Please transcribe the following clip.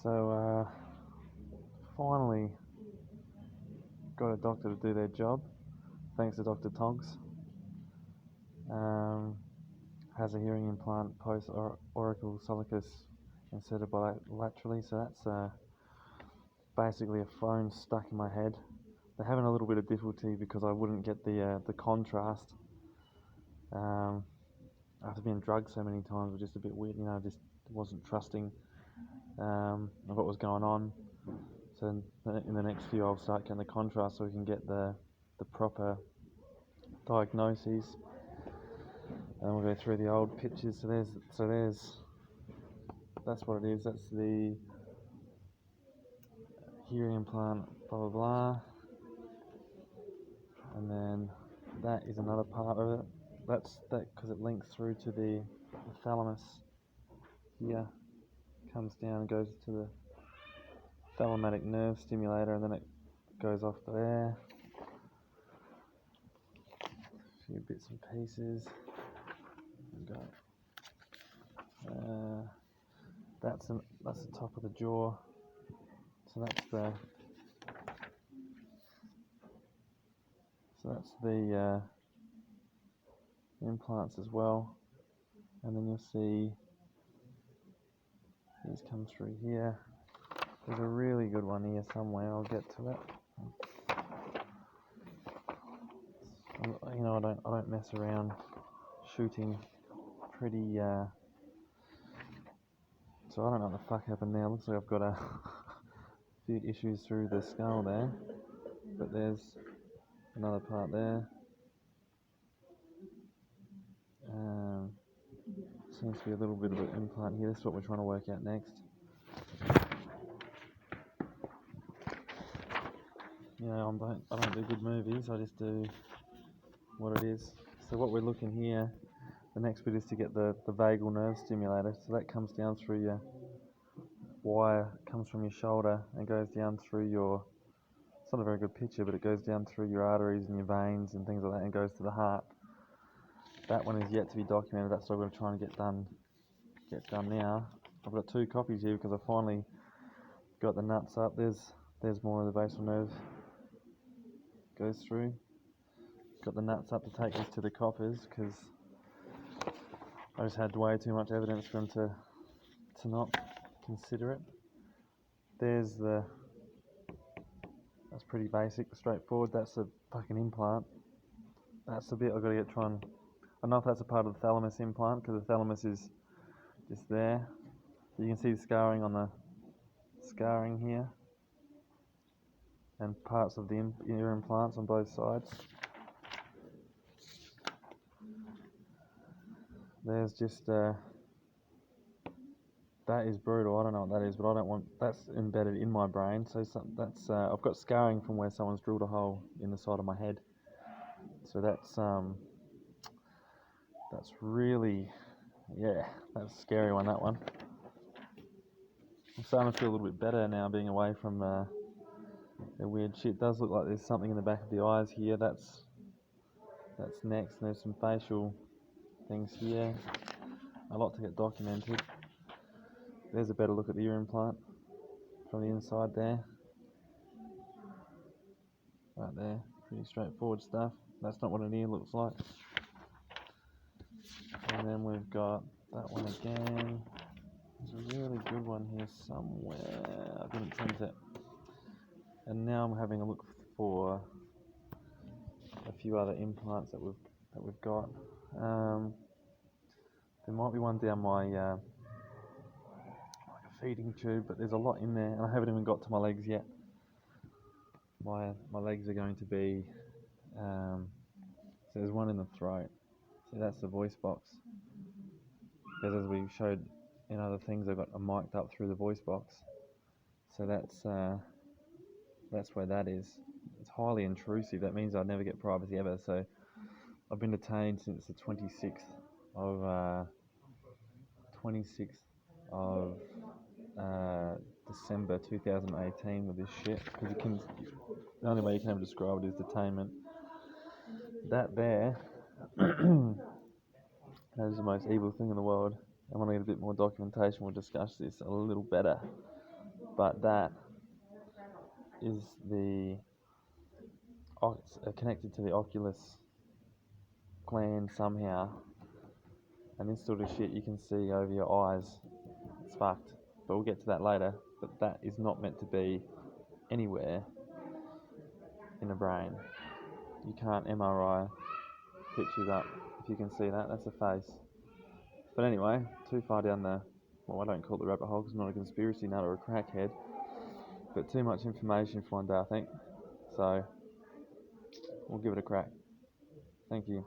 So finally got a doctor to do their job. Thanks to Dr. Tonks. Has a hearing implant post auricle solicus inserted bilaterally. So that's basically a phone stuck in my head. They're having a little bit of difficulty because I wouldn't get the contrast. After being drugged so many times, it was just a bit weird. I just wasn't trusting of what was going on. So in the next few, I'll start getting the contrast so we can get the proper diagnoses. And we'll go through the old pictures. So there's that's what it is. That's the hearing implant, blah blah blah. And then that is another part of it. That's that because it links through to the thalamus here, comes down and goes to the thalamic nerve stimulator, and then it goes off there. A few bits and pieces. That's the top of the jaw. So that's the implants as well. And then you'll see these come through here. There's a really good one here somewhere. I'll get to it. I don't mess around shooting pretty. So I don't know what the fuck happened there. Looks like I've got a few issues through the skull there, but there's another part there. Seems to be a little bit of an implant here. This is what we're trying to work out next. I don't do good movies. I just do what it is. So what we're looking here, the next bit is to get the vagal nerve stimulator. So that comes down through your wire, comes from your shoulder and goes down through your. It's not a very good picture, but it goes down through your arteries and your veins and things like that, and goes to the heart. That one is yet to be documented. That's what I'm going to try and get done now. I've got 2 copies here because I finally got the nuts up. There's more of the basal nerve goes through. Got the nuts up to take this to the coppers because I just had way too much evidence for them to not consider it. That's pretty basic, straightforward. That's a fucking implant. That's the bit I've got to get trying. I don't know if that's a part of the thalamus implant because the thalamus is just there. You can see the scarring on the scarring here, and parts of the ear implants on both sides. There's just that is brutal. I don't know what that is, but I don't want that's embedded in my brain. So that's I've got scarring from where someone's drilled a hole in the side of my head. So that's really, that's a scary one. That one. I'm starting to feel a little bit better now, being away from the weird shit. It does look like there's something in the back of the eyes here. That's next. And there's some facial things here. A lot to get documented. There's a better look at the ear implant from the inside there. Right there, pretty straightforward stuff. That's not what an ear looks like. And then we've got that one again. There's a really good one here somewhere. I didn't print it. And now I'm having a look for a few other implants that we've got. There might be one down my like a feeding tube, but there's a lot in there, and I haven't even got to my legs yet. My legs are going to be. So there's one in the throat. So that's the voice box. Because as we showed in other things, I've got a mic'd up through the voice box. So that's where that is. It's highly intrusive. That means I'll never get privacy ever. So I've been detained since the 26th of December 2018 with this shit. Because the only way you can ever describe it is detainment. That there, that is the most evil thing in the world. And when I get a bit more documentation, we'll discuss this a little better. but that is connected to the oculus gland somehow, and this sort of shit you can see over your eyes. It's fucked, but we'll get to that later. But that is not meant to be anywhere in the brain. You can't MRI pictures up. If you can see that, that's a face. But anyway, too far down the, well, I don't call it the rabbit hole because I'm not a conspiracy nut or a crackhead, but too much information for one day, I think. So we'll give it a crack. Thank you.